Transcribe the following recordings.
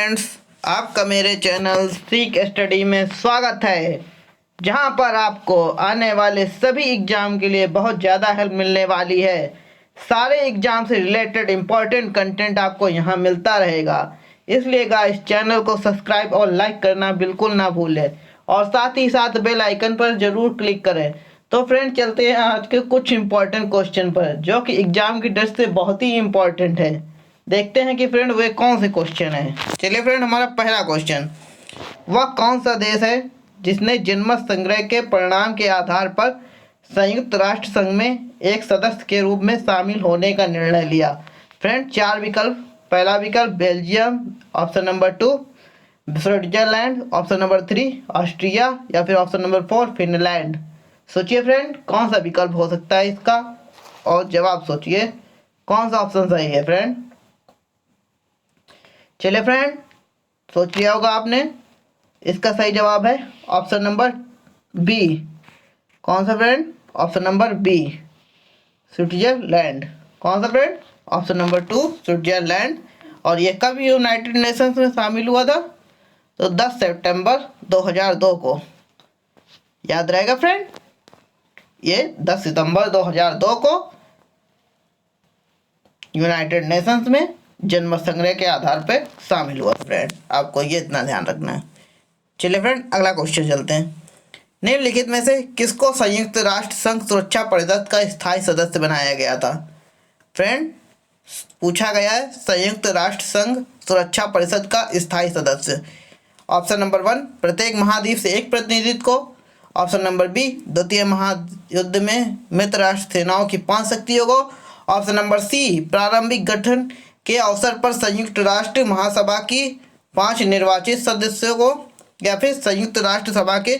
Friends, आपका मेरे channel सीख स्टडी में स्वागत है, जहां पर आपको आने वाले सभी एग्ज़ाम के लिए बहुत ज़्यादा हेल्प मिलने वाली है। सारे एग्ज़ाम से रिलेटेड इम्पोर्टेंट कंटेंट आपको यहां मिलता रहेगा। इसलिए गाइस, चैनल को सब्सक्राइब और लाइक करना बिल्कुल ना भूलें और साथ ही साथ बेल आइकन पर ज़रूर क्लिक करें। तो फ्रेंड, चलते हैं आज के कुछ इम्पोर्टेंट क्वेश्चन पर, जो कि एग्ज़ाम की दृष्टि से बहुत ही इम्पोर्टेंट है। देखते हैं कि फ्रेंड वे कौन से क्वेश्चन है। चलिए फ्रेंड, हमारा पहला क्वेश्चन, वह कौन सा देश है जिसने जनमत संग्रह के परिणाम के आधार पर संयुक्त राष्ट्र संघ में एक सदस्य के रूप में शामिल होने का निर्णय लिया। फ्रेंड, चार विकल्प। पहला विकल्प Belgium, option number 2 Switzerland, option number 3 Austria, या फिर ऑप्शन नंबर 4 फिनलैंड। सोचिए फ्रेंड, कौन सा विकल्प हो सकता है इसका, और जवाब सोचिए कौन सा ऑप्शन सही है फ्रेंड। चलिए फ्रेंड, सोच लिया होगा आपने। इसका सही जवाब है ऑप्शन नंबर बी। कौन सा friend? Option number B, Switzerland. कौन सा फ्रेंड? Option number 2 Switzerland. और ये कब यूनाइटेड नेशंस में शामिल हुआ था? तो 10 सितंबर 2002 को। याद रहेगा फ्रेंड, ये 10 सितंबर 2002 को यूनाइटेड नेशंस में जनमत संग्रह के आधार पर शामिल हुआ फ्रेंड। आपको ये इतना ध्यान रखना है। चलिए फ्रेंड, अगला क्वेश्चन चलते हैं। निम्नलिखित में से किसको संयुक्त राष्ट्र संघ सुरक्षा परिषद का स्थायी सदस्य बनाया गया था? फ्रेंड, पूछा गया है संयुक्त राष्ट्र संघ सुरक्षा परिषद का स्थायी सदस्य। ऑप्शन नंबर 1 प्रत्येक महाद्वीप से एक प्रतिनिधित्व को। ऑप्शन नंबर बी द्वितीय महायुद्ध में मित्र राष्ट्र सेनाओं की 5 शक्तियों को। ऑप्शन नंबर सी प्रारंभिक गठन के अवसर पर संयुक्त राष्ट्र महासभा की 5 निर्वाचित सदस्यों को, या फिर संयुक्त राष्ट्र सभा के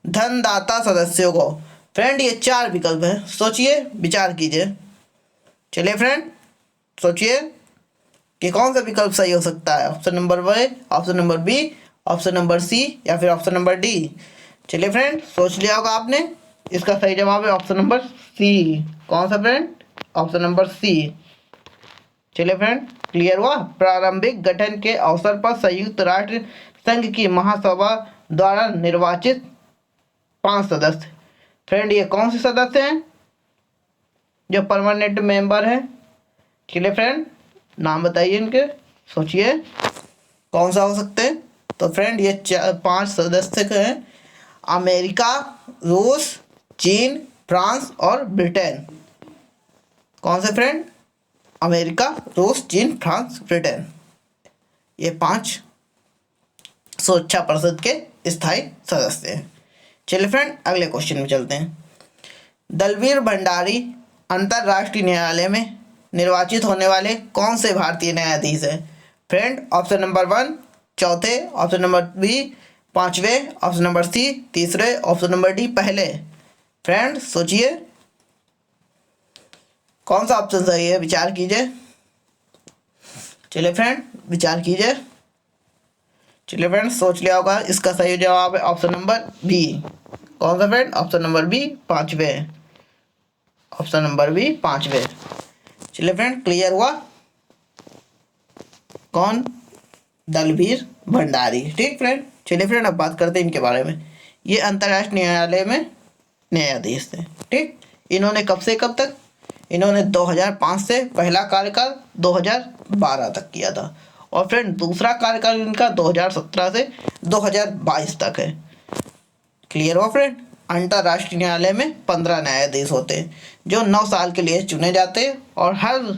धनदाता सदस्यों को। फ्रेंड, ये 4 विकल्प हैं, सोचिए, विचार कीजिए। चलिए फ्रेंड, सोचिए कि कौन सा विकल्प सही हो सकता है। Option number A, option number B, option number C, या फिर ऑप्शन नंबर डी। चलिए फ्रेंड, सोच लिया होगा आपने। इसका सही जवाब है ऑप्शन नंबर सी। कौन सा फ्रेंड? ऑप्शन नंबर सी। चलिए फ्रेंड, क्लियर हुआ? प्रारंभिक गठन के अवसर पर संयुक्त राष्ट्र संघ की महासभा द्वारा निर्वाचित 5 सदस्य। फ्रेंड, ये कौन से सदस्य हैं जो परमानेंट मेंबर हैं? चलिए फ्रेंड, नाम बताइए इनके, सोचिए कौन सा हो सकते हैं। तो फ्रेंड, ये 5 सदस्य हैं: अमेरिका, रूस, चीन, फ्रांस और ब्रिटेन। कौन से फ्रेंड? अमेरिका, रूस, चीन, फ्रांस, ब्रिटेन। ये 5 सुरक्षा परिषद के स्थायी सदस्य हैं। चलिए फ्रेंड, अगले क्वेश्चन में चलते हैं। दलवीर भंडारी अंतर्राष्ट्रीय न्यायालय में निर्वाचित होने वाले कौन से भारतीय न्यायाधीश हैं? फ्रेंड, ऑप्शन नंबर 1 चौथे, ऑप्शन नंबर बी 5वें, ऑप्शन नंबर सी 3रे, ऑप्शन नंबर डी पहले। फ्रेंड, सोचिए कौन सा ऑप्शन सही है, विचार कीजिए। चलिए फ्रेंड, विचार कीजिए। चलिए फ्रेंड, सोच लिया होगा। इसका सही जवाब है ऑप्शन नंबर बी। कौन सा फ्रेंड? ऑप्शन नंबर बी 5वें। ऑप्शन नंबर बी 5वें। चलिए फ्रेंड, क्लियर हुआ? कौन? दलवीर भंडारी। ठीक फ्रेंड, चलिए फ्रेंड, अब बात करते हैं इनके बारे में। ये अंतर्राष्ट्रीय न्यायालय में न्यायाधीश थे। ठीक, इन्होंने कब से कब तक? इन्होंने 2005 से पहला कार्यकाल 2012 तक किया था, और फ्रेंड दूसरा कार्यकाल इनका 2017 से 2022 तक है। क्लियर हुआ फ्रेंड? अंतर्राष्ट्रीय न्यायालय में 15 न्यायाधीश होते हैं, जो 9 साल के लिए चुने जाते हैं, और हर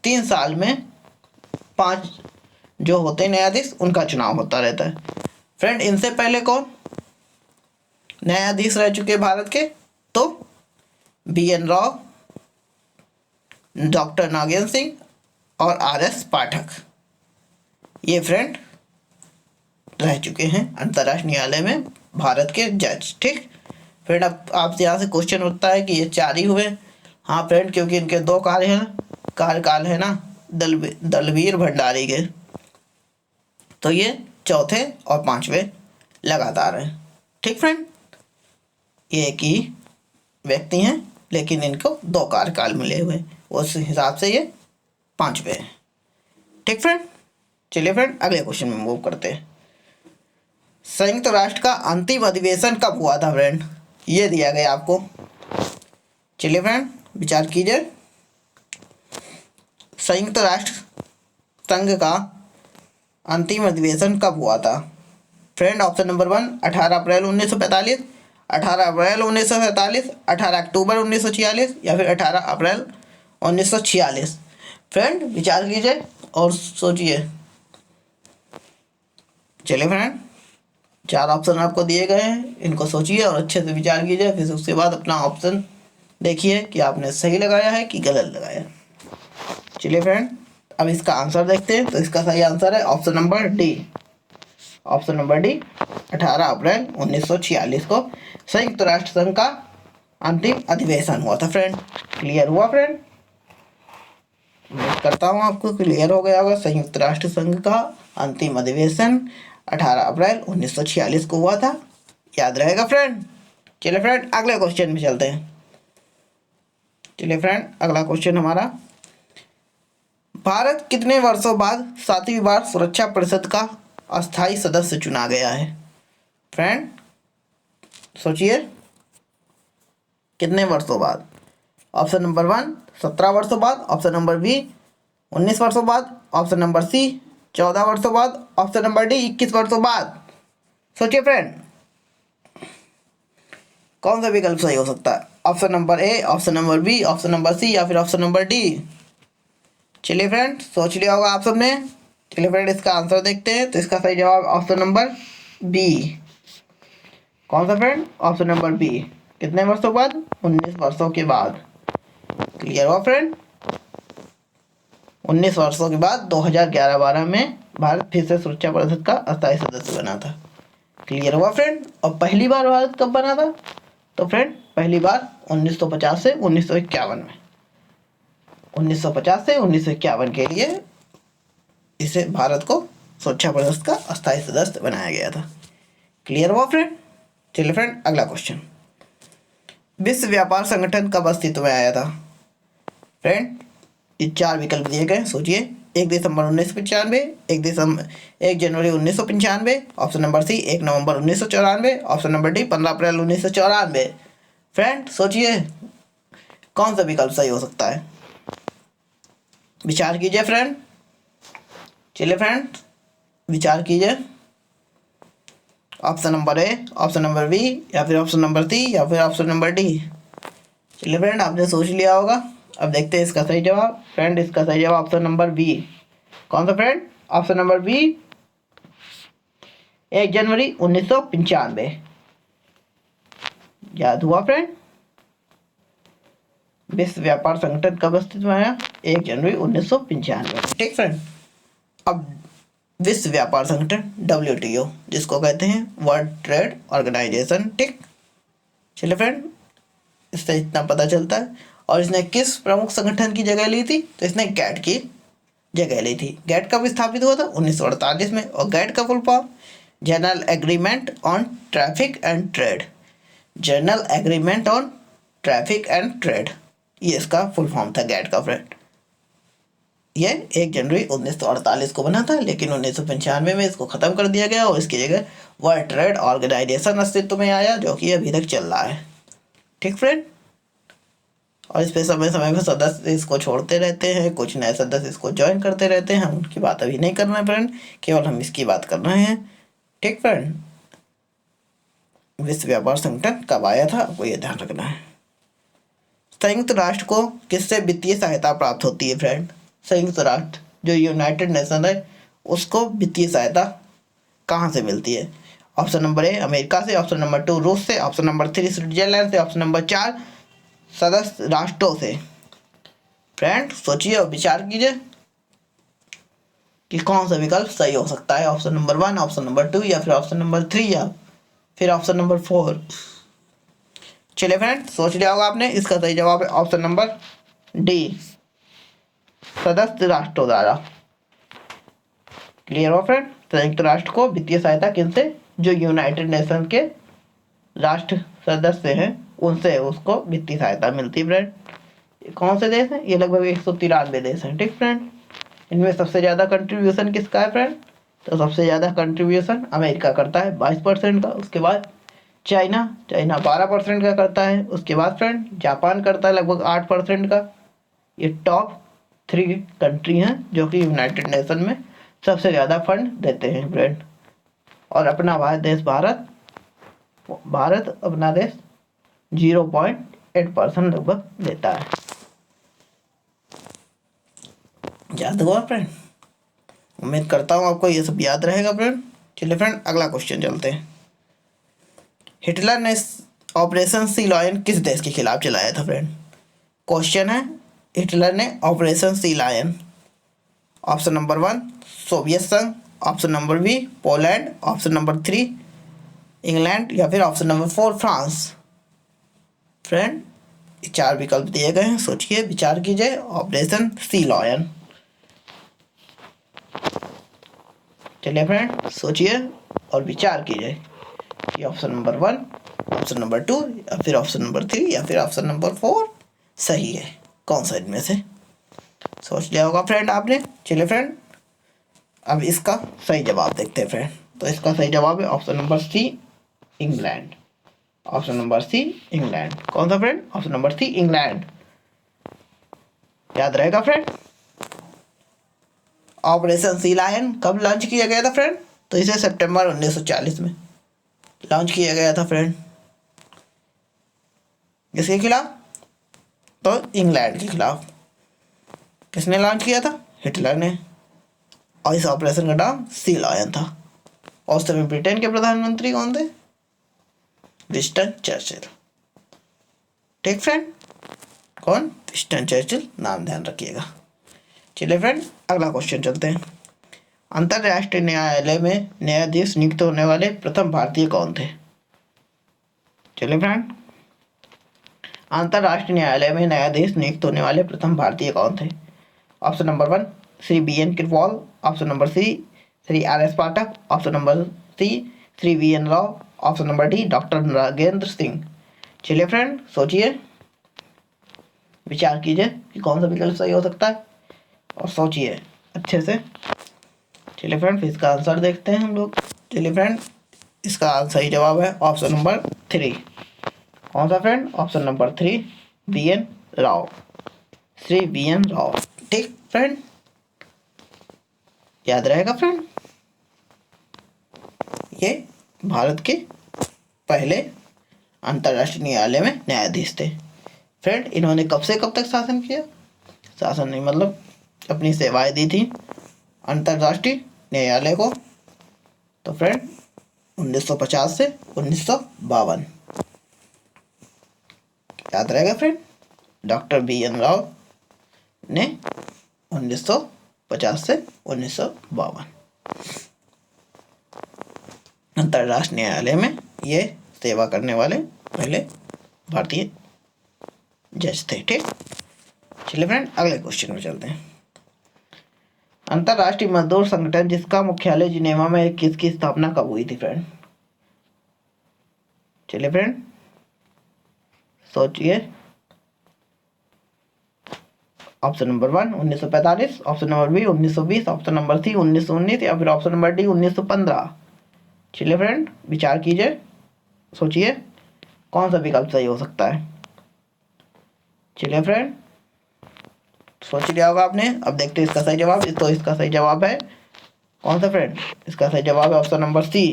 3 साल में 5 जो होते हैं न्यायाधीश, उनका चुनाव होता रहता है। फ्रेंड, इनसे पहले कौन न्यायाधीश रह चुके भारत के? तो BN राव, डॉक्टर नागेंद्र सिंह और RS पाठक। ये फ्रेंड रह चुके हैं अंतर्राष्ट्रीय न्यायालय में भारत के जज। ठीक फ्रेंड, अब आपसे यहाँ से क्वेश्चन उठता है कि ये 4 ही हुए। हाँ फ्रेंड, क्योंकि इनके 2 कार्यकाल है ना दलवीर भंडारी के, तो ये चौथे और 5वें लगातार हैं। ठीक फ्रेंड, ये एक ही व्यक्ति हैं, लेकिन इनको 2 कार्यकाल मिले हुए, उस हिसाब से ये 5वें हैं। ठीक फ्रेंड, चलिए फ्रेंड अगले क्वेश्चन में मूव करते हैं। संयुक्त राष्ट्र का अंतिम अधिवेशन कब हुआ था फ्रेंड? ये दिया गया आपको। चलिए फ्रेंड विचार कीजिए। संयुक्त राष्ट्र संघ का अंतिम अधिवेशन कब हुआ था? फ्रेंड ऑप्शन नंबर 1 18 अप्रैल 1945, 18 अप्रैल 1947, 18 अक्टूबर 1946 या फिर 18 अप्रैल 1946। फ्रेंड विचार कीजिए और सोचिए। चलिए फ्रेंड 4 ऑप्शन आपको दिए गए हैं, इनको सोचिए और अच्छे से विचार कीजिए, फिर उसके बाद अपना ऑप्शन देखिए कि आपने सही लगाया है कि गलत लगाया। चलिए फ्रेंड अब इसका आंसर देखते हैं। तो इसका सही आंसर है option number D. Option number D 18 अप्रैल 1946 को संयुक्त राष्ट्र संघ का अंतिम अधिवेशन हुआ था फ्रेंड। क्लियर हुआ फ्रेंड? उम्मीद करता हूँ आपको क्लियर हो गया होगा। संयुक्त राष्ट्र संघ का अंतिम अधिवेशन 18 अप्रैल 1946 को हुआ था। याद रहेगा फ्रेंड? चलिए फ्रेंड अगले क्वेश्चन में चलते हैं। चलिए फ्रेंड अगला क्वेश्चन हमारा, भारत कितने वर्षों बाद 7वीं बार सुरक्षा परिषद का अस्थायी सदस्य चुना गया है? फ्रेंड सोचिए कितने वर्षों बाद। ऑप्शन नंबर 1 17 वर्षों बाद, ऑप्शन नंबर बी 19 वर्षों बाद, ऑप्शन नंबर सी 14 वर्षों बाद, ऑप्शन नंबर डी 21 वर्षों बाद। सोचिए फ्रेंड कौन सा विकल्प सही हो सकता है? Option number A, option number B, option number C या फिर ऑप्शन नंबर डी। चलिए फ्रेंड सोच लिया होगा आप सबने। चलिए फ्रेंड इसका आंसर देखते हैं। तो इसका सही जवाब ऑप्शन नंबर बी। कौन सा फ्रेंड? Option number B. कितने वर्षों बाद? 19 वर्षों के बाद। क्लियर हुआ फ्रेंड? 19 वर्षों के बाद 2011-12 में भारत फिर से सुरक्षा परिषद का अस्थायी सदस्य बना था। क्लियर हुआ फ्रेंड? और पहली बार भारत कब बना था? तो फ्रेंड पहली बार 1950 से 1951 में। 1950 से 1951 के लिए इसे भारत को सुरक्षा परिषद का अस्थायी सदस्य बनाया गया था। क्लियर हुआ फ्रेंड? चलिए फ्रेंड अगला क्वेश्चन, विश्व व्यापार संगठन कब अस्तित्व में आया था? फ्रेंड ये 4 विकल्प दिए गए, सोचिए। 1 दिसंबर 1995, 1 जनवरी 1995, ऑप्शन नंबर सी 1 नवंबर 1994, ऑप्शन नंबर डी 15 अप्रैल 1994। फ्रेंड सोचिए कौन सा विकल्प सही हो सकता है? विचार कीजिए फ्रेंड। चलिए फ्रेंड विचार कीजिए। Option number A, option number B या फिर ऑप्शन नंबर सी या फिर ऑप्शन नंबर डी। चलिए फ्रेंड आपने सोच लिया होगा। अब देखते हैं इसका सही जवाब। फ्रेंड इसका सही जवाब ऑप्शन नंबर बी। कौन सा फ्रेंड? ऑप्शन नंबर बी 1 जनवरी 1995। याद हुआ फ्रेंड? विश्व व्यापार संगठन कब अस्तित्व में आया? 1 जनवरी 1995। ठीक फ्रेंड। अब विश्व व्यापार संगठन WTO जिसको कहते हैं वर्ल्ड ट्रेड ऑर्गेनाइजेशन। ठीक। चलिए फ्रेंड इससे इतना पता चलता है। और इसने किस प्रमुख संगठन की जगह ली थी? तो इसने गैट की जगह ली थी। गैट कब स्थापित हुआ था? 1948 में। और गैट का full form general agreement on traffic and trade. General agreement on traffic and trade, ये इसका फुल फॉर्म था गैट का फ्रेंड। ये 1 जनवरी 1948 को बना था, लेकिन 1995 में इसको ख़त्म कर दिया गया और इसकी जगह वर्ल्ड ट्रेड ऑर्गेनाइजेशन अस्तित्व में आया, जो कि अभी तक चल रहा है। ठीक फ्रेंड। और इस पे समय समय पर सदस्य इसको छोड़ते रहते हैं, कुछ नए सदस्य इसको ज्वाइन करते रहते हैं। हम उनकी बात अभी नहीं कर रहे हैं फ्रेंड, केवल हम इसकी बात कर रहे हैं। ठीक फ्रेंड। विश्व व्यापार संगठन कब आया था आपको ये ध्यान रखना है। संयुक्त राष्ट्र को किससे वित्तीय सहायता प्राप्त होती है फ्रेंड? संयुक्त राष्ट्र जो यूनाइटेड नेशन है उसको वित्तीय सहायता कहाँ से मिलती है? ऑप्शन नंबर ए अमेरिका से, ऑप्शन नंबर 2 रूस से, ऑप्शन नंबर 3 स्विट्जरलैंड से, ऑप्शन नंबर 4 सदस्य राष्ट्रों से। फ्रेंड सोचिए और विचार कीजिए कि कौन सा विकल्प सही हो सकता है। ऑप्शन नंबर 1, ऑप्शन नंबर 2 या फिर ऑप्शन नंबर 3 या फिर ऑप्शन नंबर 4। चलिए फ्रेंड सोच लिया होगा आपने। इसका सही जवाब है ऑप्शन नंबर डी, सदस्य राष्ट्रों द्वारा। क्लियर हो फ्रेंड? संयुक्त राष्ट्र को वित्तीय सहायता किनसे? जो यूनाइटेड नेशन के राष्ट्र सदस्य हैं उनसे उसको वित्तीय सहायता मिलती है फ्रेंड। कौन से देश हैं? ये लगभग 193 देश हैं। ठीक फ्रेंड। इनमें सबसे ज़्यादा कंट्रीब्यूशन किसका है फ्रेंड? तो सबसे ज़्यादा कंट्रीब्यूशन अमेरिका करता है 22% का। उसके बाद चाइना 12% का करता है। उसके बाद फ्रेंड जापान करता है लगभग 8% का। ये टॉप 3 कंट्री हैं जो कि यूनाइटेड नेशन में सबसे ज़्यादा फंड देते हैं फ्रेंड। और अपना देश भारत अपना देश 0.8% लगभग देता है। याद हुआ फ्रेंड? उम्मीद करता हूँ आपको ये सब याद रहेगा फ्रेंड। चलिए फ्रेंड अगला क्वेश्चन चलते हैं। हिटलर ने ऑपरेशन सी लायन किस देश के खिलाफ चलाया था फ्रेंड? क्वेश्चन है, हिटलर ने operation sea lion, option number 1 Soviet संघ, option number B Poland, option number 3 England या फिर ऑप्शन नंबर 4 फ्रांस। फ्रेंड 4 विकल्प दिए गए हैं, सोचिए विचार कीजिए। ऑपरेशन सी लायन, चलिए फ्रेंड सोचिए और विचार कीजिए कि ऑप्शन नंबर 1, ऑप्शन नंबर 2 या फिर ऑप्शन नंबर 3 या फिर ऑप्शन नंबर 4 सही है। कौन सा इनमें से? सोच लिया होगा फ्रेंड आपने। चलिए फ्रेंड अब इसका सही जवाब देखते हैं फ्रेंड। तो इसका सही जवाब है option number C England. Option number C England. कौन सा friend? Option number C England. याद रहेगा फ्रेंड। ऑपरेशन सी लायन कब लॉन्च किया गया था फ्रेंड? तो इसे सितंबर 1940 में लॉन्च किया गया था फ्रेंड। किसके खिलाफ? तो इंग्लैंड के खिलाफ। किसने लॉन्च किया था? हिटलर ने। और इस ऑपरेशन का नाम सी लायन था। और उस समय ब्रिटेन के प्रधानमंत्री कौन थे? Winston Churchill. ठीक फ्रेंड, कौन? विंस्टन चर्चिल, नाम ध्यान रखिएगा। चलिए फ्रेंड अगला क्वेश्चन चलते हैं। अंतर्राष्ट्रीय न्यायालय में न्यायाधीश नियुक्त होने वाले प्रथम भारतीय कौन थे? चलिए फ्रेंड अंतर्राष्ट्रीय न्यायालय में न्यायाधीश नियुक्त होने वाले प्रथम भारतीय कौन थे? Option number 1 Shri BN Kirpal, option number C Shri RS Pathak, option number C Shri VN Rao, option number D doctor Nagendra Singh. चलिए फ्रेंड सोचिए, विचार कीजिए कि कौन सा विकल्प सही हो सकता है और सोचिए अच्छे से। चलिए फ्रेंड फिर इसका आंसर देखते हैं हम लोग। चलिए फ्रेंड इसका सही जवाब है ऑप्शन नंबर 3। कौन सा friend? Option number 3 VN Rao, Shri VN Rao. ठीक फ्रेंड, याद रहेगा फ्रेंड। ये भारत के पहले अंतर्राष्ट्रीय न्यायालय में न्यायाधीश थे फ्रेंड। इन्होंने कब से कब तक शासन किया? शासन नहीं मतलब अपनी सेवाएं दी थी अंतर्राष्ट्रीय न्यायालय को। तो फ्रेंड 1950 से 1952। याद रहेगा फ्रेंड, डॉक्टर VN राव ने 1950 से 1952 अंतर्राष्ट्रीय न्यायालय में ये सेवा करने वाले पहले भारतीय जज थे। ठीक, चलिए फ्रेंड अगले क्वेश्चन में चलते हैं। अंतर्राष्ट्रीय मजदूर संगठन जिसका मुख्यालय जिनेवा में किसकी स्थापना कब हुई थी फ्रेंड? चलिए फ्रेंड सोचिए। Option number 1 1945, option number B 1920, option number C 1919 या फिर ऑप्शन नंबर डी 1915। चलिए फ्रेंड विचार कीजिए, सोचिए कौन सा विकल्प सही हो सकता है। चलिए फ्रेंड सोच लिया होगा आपने। अब देखते हैं इसका सही जवाब। तो इसका सही जवाब है कौन सा फ्रेंड? इसका सही जवाब है ऑप्शन नंबर सी।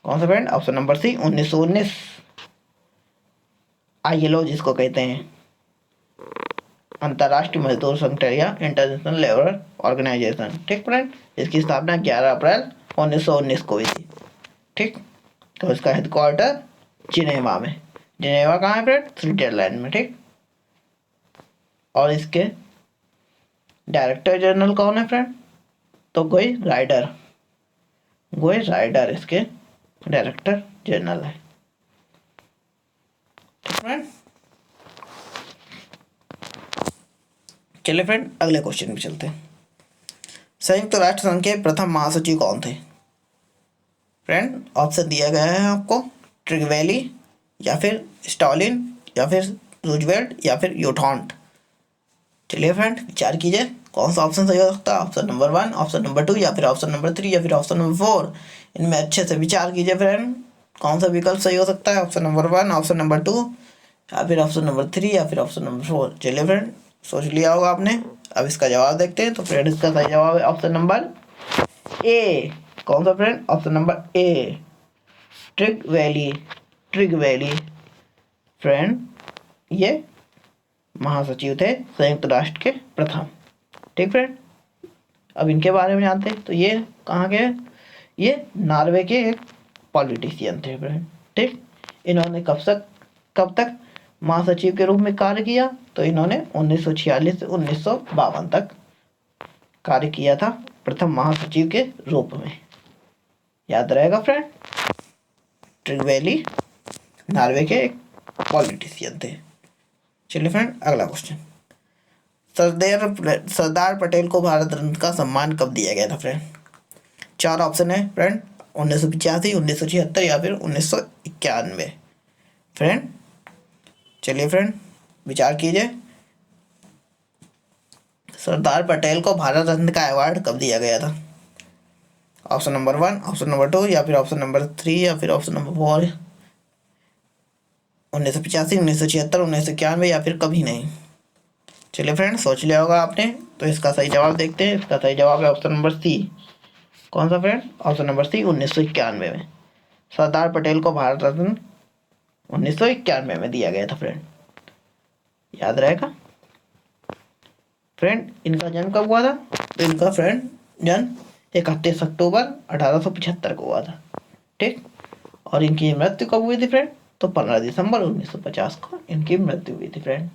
कौन सा friend? Option number C 1919। ILO जिसको कहते हैं, अंतर्राष्ट्रीय मजदूर संगठन या इंटरनेशनल लेबर ऑर्गेनाइजेशन। ठीक फ्रेंड, इसकी स्थापना 11 अप्रैल 1919 को हुई थी। ठीक, तो इसका हेडक्वार्टर जिनेवा में। जिनेवा कहाँ है फ्रेंड? स्विट्जरलैंड में। ठीक, और इसके डायरेक्टर जनरल कौन है फ्रेंड? तो गोई राइडर इसके डायरेक्टर जनरल है। ठीक फ्रेंड, चलिए फ्रेंड अगले क्वेश्चन में चलते हैं। संयुक्त राष्ट्र संघ के प्रथम महासचिव कौन थे फ्रेंड? ऑप्शन दिया गया है आपको, ट्रिगवेली या फिर स्टालिन या फिर रूजवेल्ट या फिर यूटॉन्ट। चलिए फ्रेंड विचार कीजिए कौन सा ऑप्शन सही हो सकता है? ऑप्शन नंबर 1, ऑप्शन नंबर 2 या फिर ऑप्शन नंबर 3 या फिर ऑप्शन नंबर 4? इनमें अच्छे से विचार कीजिए फ्रेंड, कौन सा विकल्प सही हो सकता है? ऑप्शन नंबर 1, ऑप्शन नंबर 2 या फिर ऑप्शन नंबर 3 या फिर ऑप्शन नंबर 4? चलिए फ्रेंड, सोच लिया होगा आपने। अब इसका जवाब देखते हैं। तो फ्रेंड इसका सही जवाब है ऑप्शन नंबर ए। कौन सा friend? Option number A, Trygve Lie. Trygve Lie friend ये महासचिव थे संयुक्त राष्ट्र के प्रथम। ठीक फ्रेंड, अब इनके बारे में जानते हैं। तो ये कहाँ के? ये नॉर्वे के एक पॉलिटिशियन थे फ्रेंड। ठीक, इन्होंने कब तक महासचिव के रूप में कार्य किया? तो इन्होंने 1946 से 1952 तक कार्य किया था प्रथम महासचिव के रूप में। याद रहेगा फ्रेंड, ट्रिगवेली नॉर्वे के एक पॉलिटिशियन थे। चलिए फ्रेंड, अगला क्वेश्चन। सरदार पटेल को भारत रत्न का सम्मान कब दिया गया था फ्रेंड? 4 ऑप्शन है फ्रेंड, 1985, 1976 या फिर 1991। फ्रेंड चलिए फ्रेंड, विचार कीजिए, सरदार पटेल को भारत रत्न का अवार्ड कब दिया गया था? ऑप्शन नंबर 1, ऑप्शन नंबर 2 या फिर ऑप्शन नंबर 3 या फिर ऑप्शन नंबर 4? 1985, 1976, 1991 या फिर कभी नहीं? चलिए फ्रेंड, सोच लिया होगा आपने। तो इसका सही जवाब देखते हैं। इसका सही जवाब है ऑप्शन नंबर सी। कौन सा फ्रेंड? ऑप्शन नंबर सी, 1991 में सरदार पटेल को भारत रत्न 1991 में दिया गया था फ्रेंड। याद रहेगा फ्रेंड। इनका जन्म कब हुआ था? तो इनका फ्रेंड जन्म 31 अक्टूबर 1875 को हुआ था। ठीक, और इनकी मृत्यु कब हुई थी फ्रेंड? तो 15 दिसंबर 1950 को इनकी मृत्यु हुई थी फ्रेंड।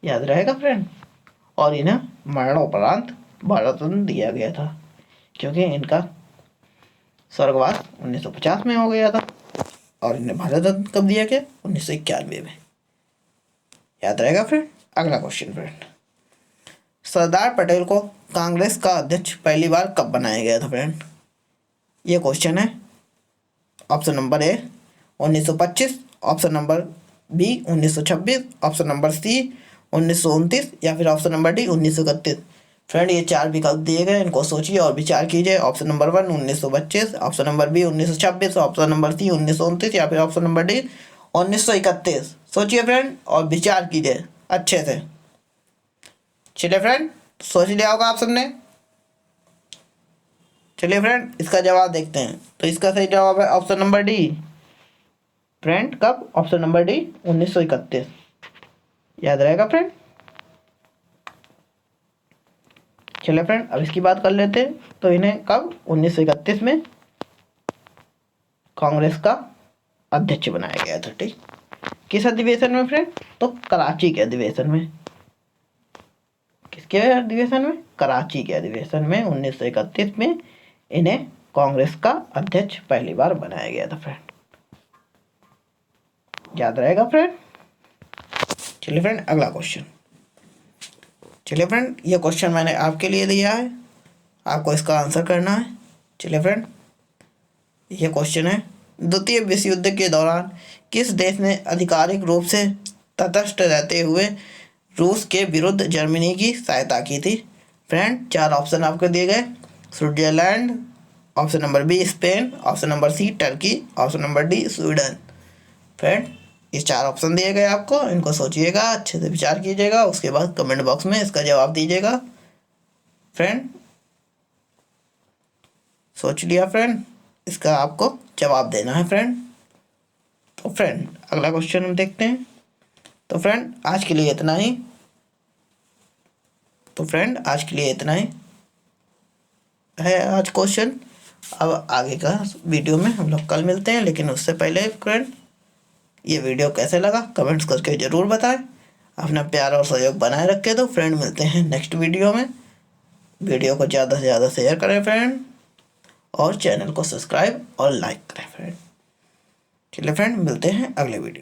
याद रहेगा फ्रेंड। और इन्हें मरणोपरांत भारत रत्न दिया गया था, क्योंकि इनका स्वर्गवास 1950 में हो गया था। और इन्हें भारत रत्न कब दिया गया? 1991 में। याद रहेगा फ्रेंड। अगला क्वेश्चन फ्रेंड, सरदार पटेल को कांग्रेस का अध्यक्ष पहली बार कब बनाया गया था फ्रेंड? ये क्वेश्चन है। Option number A 1925, option number B 1926, option number C 1929 या फिर ऑप्शन नंबर डी 1931। फ्रेंड ये 4 विकल्प दिए गए, इनको सोचिए और विचार कीजिए। Option number 1 1925, option number B 1926, option number C 1929 या फिर ऑप्शन नंबर डी 1931। सोचिए फ्रेंड और विचार कीजिए अच्छे से। चलिए फ्रेंड, सोच लिया होगा आप सबने। चलिए फ्रेंड, इसका जवाब देखते हैं। तो इसका सही जवाब है ऑप्शन नंबर डी फ्रेंड। कब? Option number D 1931। याद रहेगा फ्रेंड। चलिए फ्रेंड, अब इसकी बात कर लेते हैं। तो इन्हें कब 1931 में कांग्रेस का अध्यक्ष बनाया गया था। ठीक, किस अधिवेशन में फ्रेंड? तो कराची के अधिवेशन में। किसके अधिवेशन में? कराची के अधिवेशन में 1931 में इन्हें कांग्रेस का अध्यक्ष पहली बार बनाया गया था फ्रेंड। याद रहेगा फ्रेंड। चलिए फ्रेंड, अगला क्वेश्चन। चलिए फ्रेंड, ये क्वेश्चन मैंने आपके लिए दिया है, आपको इसका आंसर करना है। चलिए फ्रेंड, ये क्वेश्चन है, द्वितीय विश्व युद्ध के दौरान किस देश ने आधिकारिक रूप से तटस्थ रहते हुए रूस के विरुद्ध जर्मनी की सहायता की थी? फ्रेंड 4 ऑप्शन आपको दिए गए, Switzerland, option number B Spain, option number C Turkey, option number D Sweden. Friend ये 4 ऑप्शन दिए गए आपको, इनको सोचिएगा, अच्छे से विचार कीजिएगा, उसके बाद कमेंट बॉक्स में इसका जवाब दीजिएगा। फ्रेंड सोच लिया फ्रेंड, इसका आपको जवाब देना है फ्रेंड। तो फ्रेंड अगला क्वेश्चन हम देखते हैं। तो फ्रेंड आज के लिए इतना ही। तो फ्रेंड आज के लिए इतना ही है आज क्वेश्चन। अब आगे का वीडियो में हम लोग कल मिलते हैं, लेकिन उससे पहले फ्रेंड ये वीडियो कैसे लगा कमेंट्स करके ज़रूर बताएं। अपना प्यार और सहयोग बनाए रखें। तो फ्रेंड मिलते हैं नेक्स्ट वीडियो में। वीडियो को ज़्यादा से ज़्यादा शेयर करें फ्रेंड, और चैनल को सब्सक्राइब और लाइक करें फ्रेंड। चलिए फ्रेंड, मिलते हैं अगले वीडियो।